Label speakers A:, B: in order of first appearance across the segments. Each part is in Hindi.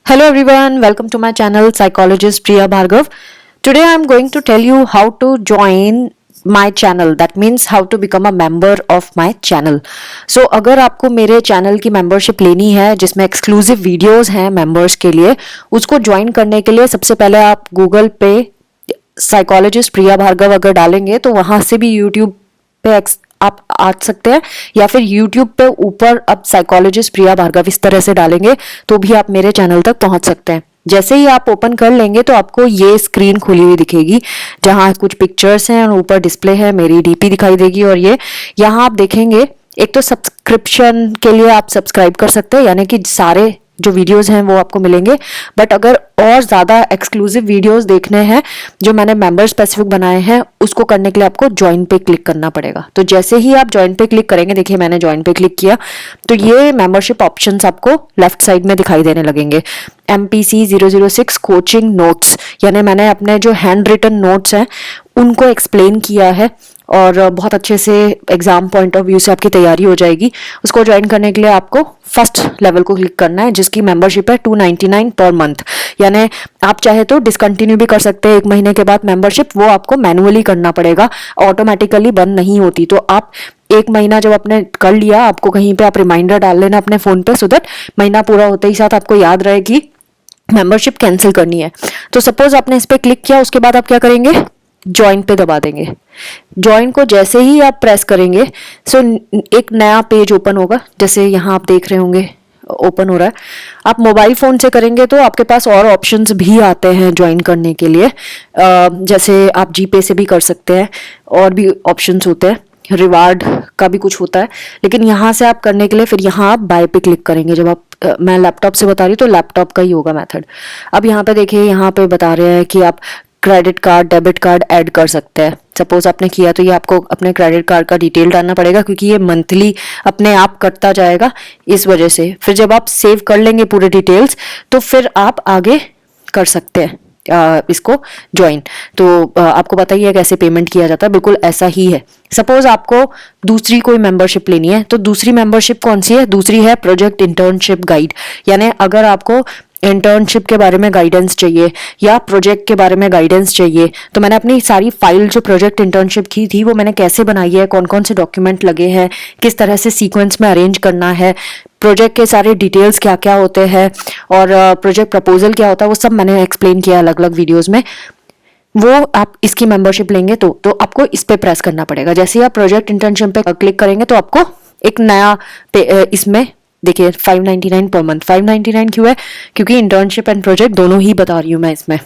A: Hello everyone, welcome to my channel Psychologist Priya Bhargav. Today I am going to tell you how to join my channel, that means how to become a member of my channel. So अगर आपको मेरे चैनल की मेंबरशिप लेनी है जिसमें एक्सक्लूसिव वीडियोस हैं मेंबर्स के लिए, उसको ज्वाइन करने के लिए सबसे पहले आप गूगल पे साइकोलॉजिस्ट प्रिया भार्गव अगर डालेंगे तो वहां से भी यूट्यूब पे आप आ सकते हैं, या फिर YouTube पे ऊपर अब साइकोलॉजिस्ट प्रिया भार्गव इस तरह से डालेंगे तो भी आप मेरे चैनल तक पहुंच सकते हैं। जैसे ही आप ओपन कर लेंगे तो आपको ये स्क्रीन खुली हुई दिखेगी जहां कुछ पिक्चर्स हैं और ऊपर डिस्प्ले है, मेरी डीपी दिखाई देगी। और ये यहाँ आप देखेंगे एक तो सब्सक्रिप्शन के लिए आप सब्सक्राइब कर सकते हैं, यानी कि सारे जो वीडियोस हैं वो आपको मिलेंगे। बट अगर और ज़्यादा एक्सक्लूसिव वीडियोस देखने हैं जो मैंने मेंबर स्पेसिफिक बनाए हैं, उसको करने के लिए आपको ज्वाइन पे क्लिक करना पड़ेगा। तो जैसे ही आप ज्वाइन पे क्लिक करेंगे, देखिए मैंने ज्वाइन पे क्लिक किया तो ये मेंबरशिप ऑप्शंस आपको लेफ्ट साइड में दिखाई देने लगेंगे। MPC 006 कोचिंग नोट्स, यानी मैंने अपने जो हैंड रिटन नोट्स हैं उनको एक्सप्लेन किया है और बहुत अच्छे से एग्जाम पॉइंट ऑफ व्यू से आपकी तैयारी हो जाएगी। उसको ज्वाइन करने के लिए आपको फर्स्ट लेवल को क्लिक करना है जिसकी मेंबरशिप है 299 पर मंथ। यानी आप चाहे तो डिसकंटिन्यू भी कर सकते हैं 1 महीने के बाद मेंबरशिप, वो आपको मैनुअली करना पड़ेगा, ऑटोमेटिकली बंद नहीं होती। तो आप 1 महीना जब आपने कर लिया, आपको कहीं पे आप रिमाइंडर डाल लेना अपने फोन पे, सो दैट महीना पूरा होते ही साथ आपको याद रहे कि मेंबरशिप कैंसिल करनी है। तो सपोज आपने इस पे क्लिक किया, उसके बाद आप क्या करेंगे, ज्वाइन पे दबा देंगे। ज्वाइन को जैसे ही आप प्रेस करेंगे सो एक नया पेज ओपन होगा, जैसे यहाँ आप देख रहे होंगे ओपन हो रहा है। आप मोबाइल फोन से करेंगे तो आपके पास और ऑप्शंस भी आते हैं ज्वाइन करने के लिए, जैसे आप जीपे से भी कर सकते हैं, और भी ऑप्शंस होते हैं, रिवार्ड का भी कुछ होता है। लेकिन यहाँ से आप करने के लिए फिर यहाँ आप बाय पे क्लिक करेंगे। जब आप मैं लैपटॉप से बता रही हूँ तो लैपटॉप का ही होगा मेथड। अब यहाँ पे देखिए, यहाँ पे बता रहे हैं कि आप credit card, debit card add कर सकते हैं। सपोज आपने किया तो ये आपको अपने क्रेडिट कार्ड का डिटेल डालना पड़ेगा, क्योंकि ये मंथली अपने आप कटता जाएगा इस वजह से। फिर जब आप सेव कर लेंगे पूरे डिटेल्स तो फिर आप आगे कर सकते हैं इसको ज्वाइन। तो आपको पता ही है कैसे पेमेंट किया जाता है, बिल्कुल ऐसा ही है। सपोज आपको दूसरी कोई मेंबरशिप लेनी है तो दूसरी मेंबरशिप कौन सी है, दूसरी है प्रोजेक्ट इंटर्नशिप गाइड। यानी अगर आपको इंटर्नशिप के बारे में गाइडेंस चाहिए या प्रोजेक्ट के बारे में गाइडेंस चाहिए, तो मैंने अपनी सारी फाइल जो प्रोजेक्ट इंटर्नशिप की थी वो मैंने कैसे बनाई है, कौन कौन से डॉक्यूमेंट लगे हैं, किस तरह से सीक्वेंस में अरेंज करना है, प्रोजेक्ट के सारे डिटेल्स क्या क्या होते हैं और प्रोजेक्ट प्रपोजल क्या होता है, वो सब मैंने एक्सप्लेन किया अलग अलग वीडियोज में। वो आप इसकी मेंबरशिप लेंगे तो आपको इस पे प्रेस करना पड़ेगा। जैसे ही आप प्रोजेक्ट इंटर्नशिप पे क्लिक करेंगे तो आपको एक नया इसमें देखिए 599 पर मंथ। 599 क्यों है, क्योंकि इंटर्नशिप एंड प्रोजेक्ट दोनों ही बता रही हूँ मैं इसमें।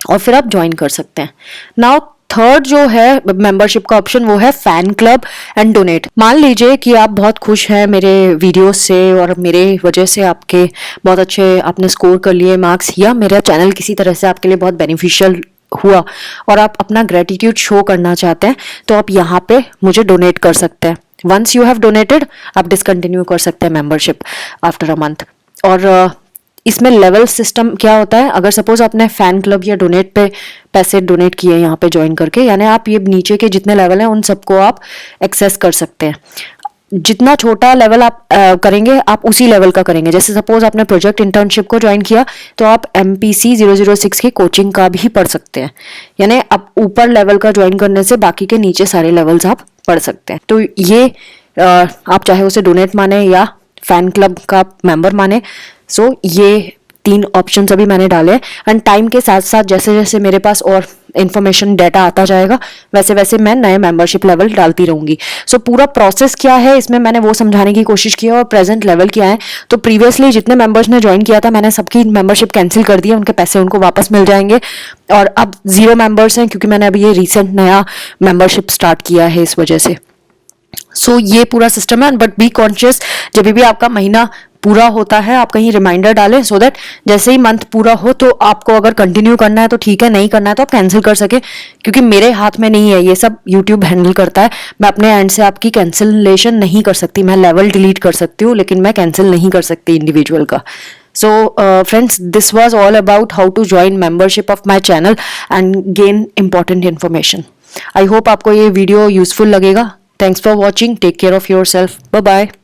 A: और फिर आप ज्वाइन कर सकते हैं। नाउ थर्ड जो है मेंबरशिप का ऑप्शन वो है फैन क्लब एंड डोनेट। मान लीजिए कि आप बहुत खुश हैं मेरे वीडियोस से और मेरे वजह से आपके बहुत अच्छे आपने स्कोर कर लिए मार्क्स, या मेरा चैनल किसी तरह से आपके लिए बहुत बेनिफिशियल हुआ और आप अपना ग्रेटिट्यूड शो करना चाहते हैं, तो आप यहाँ पे मुझे डोनेट कर सकते हैं। वंस यू हैव डोनेटेड आप डिसकंटिन्यू कर सकते हैं मेंबरशिप आफ्टर अ मंथ। और इसमें लेवल सिस्टम क्या होता है, अगर सपोज आपने फैन क्लब या डोनेट पे पैसे डोनेट किए यहाँ पे ज्वाइन करके, यानी आप ये नीचे के जितने लेवल हैं उन सबको आप एक्सेस कर सकते हैं। जितना छोटा लेवल आप करेंगे आप उसी लेवल का करेंगे। जैसे सपोज आपने प्रोजेक्ट इंटर्नशिप को ज्वाइन किया तो आप MPC 006 की कोचिंग का भी पढ़ सकते हैं। यानी आप ऊपर लेवल का ज्वाइन करने से बाकी के नीचे सारे लेवल्स आप पढ़ सकते हैं। तो ये आप चाहे उसे डोनेट माने या फैन क्लब का मेंबर माने। सो ये 3 ऑप्शन अभी मैंने डाले हैं, एंड टाइम के साथ साथ जैसे जैसे मेरे पास और इन्फॉर्मेशन डाटा आता जाएगा वैसे वैसे मैं नए मेंबरशिप लेवल डालती रहूंगी। सो पूरा प्रोसेस क्या है इसमें मैंने वो समझाने की कोशिश की है, और प्रेजेंट लेवल क्या है। तो प्रीवियसली जितने मेंबर्स ने ज्वाइन किया था मैंने सबकी मेंबरशिप कैंसिल कर दी है, उनके पैसे उनको वापस मिल जाएंगे। और अब 0 मेंबर्स हैं क्योंकि मैंने अभी ये रिसेंट नया मेंबरशिप स्टार्ट किया है इस वजह से। सो ये पूरा सिस्टम है। बट बी कॉन्शियस, जब भी आपका महीना पूरा होता है आप कहीं रिमाइंडर डालें, सो दैट जैसे ही मंथ पूरा हो तो आपको अगर कंटिन्यू करना है तो ठीक है, नहीं करना है तो आप कैंसिल कर सके। क्योंकि मेरे हाथ में नहीं है, ये सब यूट्यूब हैंडल करता है। मैं अपने एंड से आपकी कैंसिलेशन नहीं कर सकती। मैं लेवल डिलीट कर सकती हूँ लेकिन मैं कैंसिल नहीं कर सकती इंडिविजुअल का। So friends, this was all about how to join membership of my channel and gain important information. I hope आपको ये वीडियो यूजफुल लगेगा। Thanks for watching. Take care of yourself. Bye bye.